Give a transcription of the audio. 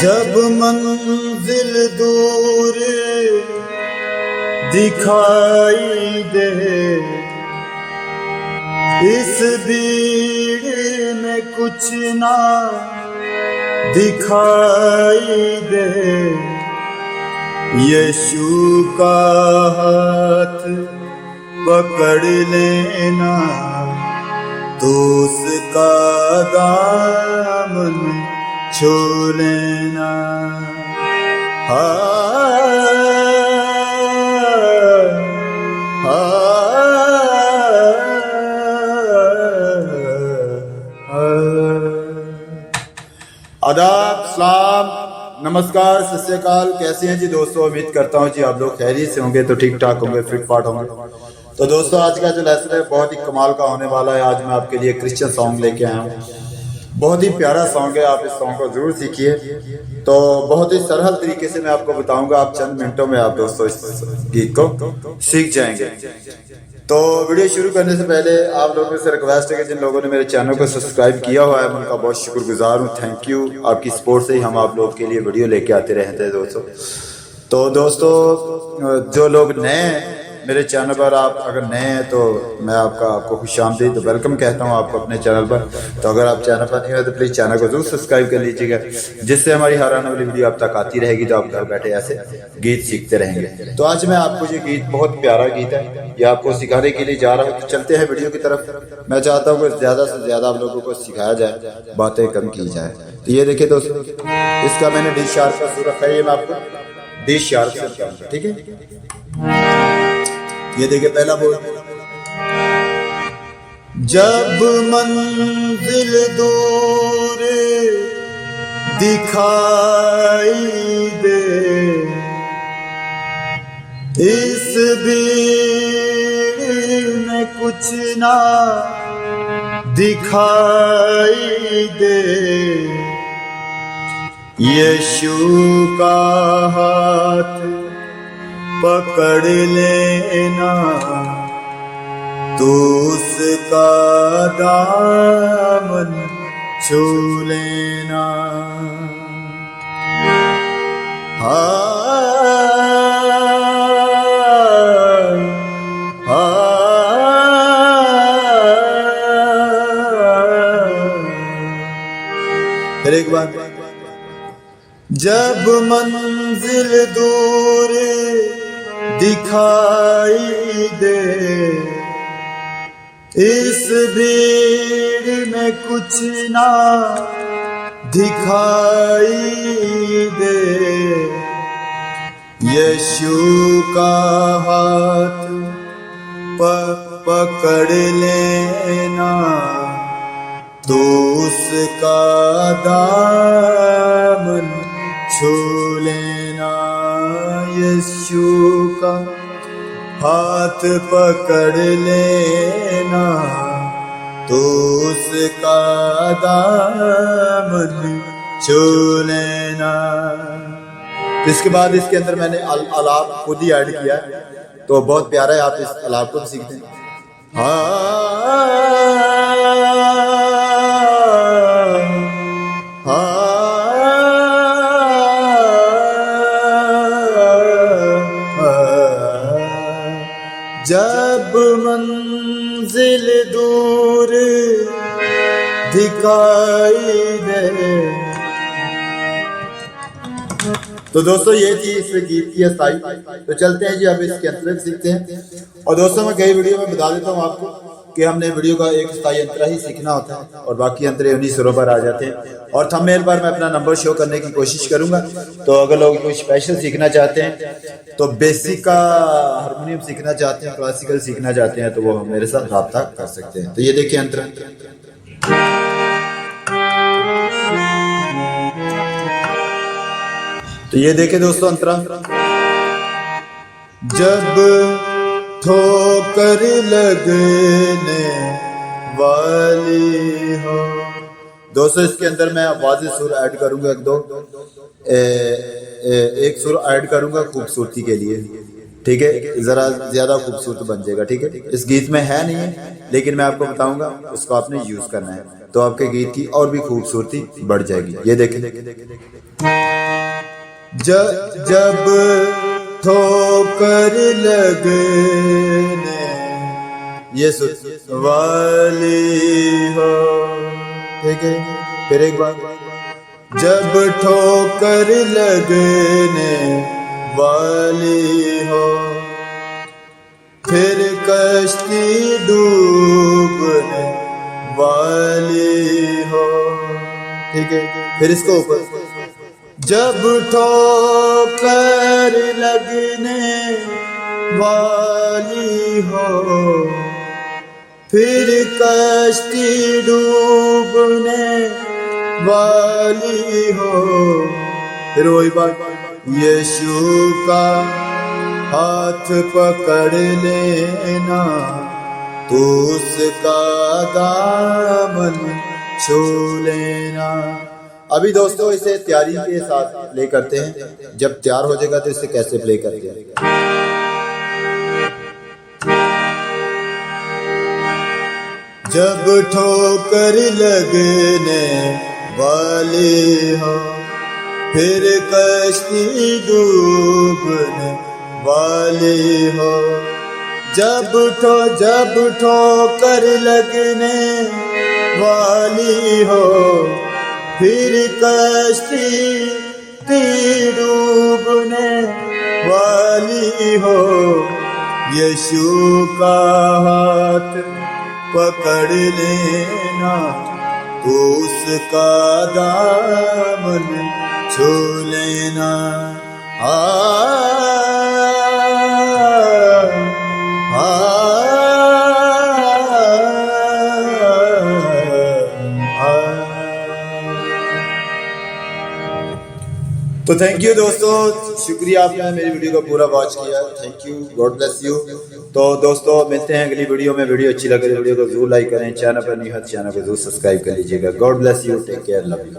जब मंजिल दूर दिखाई दे, इस भीड़ में कुछ ना दिखाई दे, यीशु का हाथ पकड़ लेना, तो उसका दामन छू लेना। आदाब, सलाम, नमस्कार, सत श्री अकाल। कैसे हैं जी दोस्तों? उम्मीद करता हूँ जी आप लोग खैरियत से होंगे, तो ठीक ठाक होंगे, फिट फाट होंगे। तो दोस्तों आज का जो लेसन है बहुत ही कमाल का होने वाला है। आज मैं आपके लिए क्रिश्चियन सॉन्ग लेके आया हूँ। बहुत ही प्यारा सॉन्ग है, आप इस सॉन्ग को जरूर सीखिए। तो बहुत ही सरल तरीके से मैं आपको बताऊंगा, आप चंद मिनटों में आप दोस्तों इस गीत को सीख जाएंगे। तो वीडियो शुरू करने से पहले आप लोगों से रिक्वेस्ट है कि जिन लोगों ने मेरे चैनल को सब्सक्राइब किया हुआ है, मैं उनका बहुत शुक्रगुजार हूँ। थैंक यू, आपकी सपोर्ट से ही हम आप लोग के लिए वीडियो लेके आते रहते हैं दोस्तों। तो दोस्तों जो लोग नए हैं मेरे चैनल पर, आप अगर नए हैं तो मैं आपको खुशामदीद वेलकम कहता हूं आपको अपने चैनल पर। तो अगर आप चैनल पर नहीं हो तो प्लीज़ चैनल को जरूर सब्सक्राइब कर लीजिएगा, जिससे हमारी हर आने वाली वीडियो आप तक आती रहेगी, तो आप घर बैठे ऐसे गीत सीखते रहेंगे। तो आज मैं आपको ये गीत, बहुत प्यारा गीत है, ये आपको सिखाने के लिए जा रहा हूँ। तो चलते हैं वीडियो की तरफ। मैं चाहता हूँ कि ज़्यादा से ज़्यादा आप लोगों को सिखाया जाए, बातें कम की जाए। तो ये देखिए दोस्तों, इसका मैंने डी शार्प का सुर रखा है, ये मैं आपको डी शार्प से बताऊंगा, ठीक है। ये देखिए पहला बोल, जब मंजिल दूर दिखाई दे, इस भीड़ में कुछ ना दिखाई दे, यीशु का हाथ पकड़ लेना, तो उसका दामन छू लेना। फिर एक बार, जब मंजिल दूर दिखाई दे, इस भीड़ में कुछ ना दिखाई दे, यीशु का हाथ पकड़ लेना, तो उसका दामन छू लेना। यीशु का हाथ पकड़ लेना, तो उसका दामन छू लेना। इसके बाद इसके अंदर मैंने अलाप खुद ही ऐड किया, तो बहुत प्यारा है, आप इस अलाप को सीखते हैं। जब मंजिल दूर दिखाई दे। तो दोस्तों ये थी इस गीत की स्थाई। तो चलते हैं जी, अब इसके अंतर सीखते हैं। और दोस्तों मैं कई वीडियो में बता देता हूँ आपको कि हमने वीडियो का एक स्थाई अंतरा ही सीखना होता है, और बाकी अंतरे उन्हीं सुरों पर आ जाते हैं। और थंबनेल पर मैं अपना नंबर शो करने की कोशिश करूंगा। तो अगर लोग कुछ स्पेशल सीखना चाहते हैं, तो बेसिक का हारमोनियम सीखना चाहते हैं, क्लासिकल सीखना चाहते हैं, तो वो मेरे साथ राब्ता कर सकते हैं। तो ये देखिए अंतरा, तो ये देखिए दोस्तों अंतरा, जब ठोकर लगने वाली हो। दोस्तों इसके अंदर मैं वाज़ेह सुर ऐड करूंगा, एक सुर ऐड करूंगा खूबसूरती के लिए। ठीक है, जरा ज्यादा खूबसूरत बन जाएगा। ठीक है, इस गीत में है नहीं है, लेकिन मैं आपको बताऊंगा, उसको आपने यूज करना है, तो आपके गीत की और भी खूबसूरती बढ़ जाएगी। ये देखें, जब ठोकर लगने ये वाली हो। ठीक है, फिर एक बार, जब ठोकर लगने वाली हो, फिर कश्ती डूबने वाली हो। ठीक है, फिर इसको ऊपर, जब ठोकर लगने वाली हो, फिर कश्ती डूबने वाली हो। फिर वही बात, यीशु का हाथ पकड़ लेना, तू उसका दामन छू लेना। अभी दोस्तों इसे तैयारी के साथ प्ले करते हैं, जब तैयार हो जाएगा तो इसे कैसे प्ले करते हैं। जब ठोकर लगने वाली हो, फिर कश्ती डूबने वाली हो। जब ठोकर लगने वाली हो, फिर कश्ती डूबने वाली हो। यीशु का हाथ पकड़ लेना, तो उसका दामन छू लेना। तो थैंक यू दोस्तों, शुक्रिया आपने मेरी वीडियो को पूरा वॉच किया। Thank you, God bless you. तो दोस्तों मिलते हैं अगली वीडियो में। वीडियो अच्छी लगे तो वीडियो को जरूर लाइक करें, चैनल पर नहीं है चैनल को जरूर सब्सक्राइब कर लीजिएगा। God bless you, take care, love you.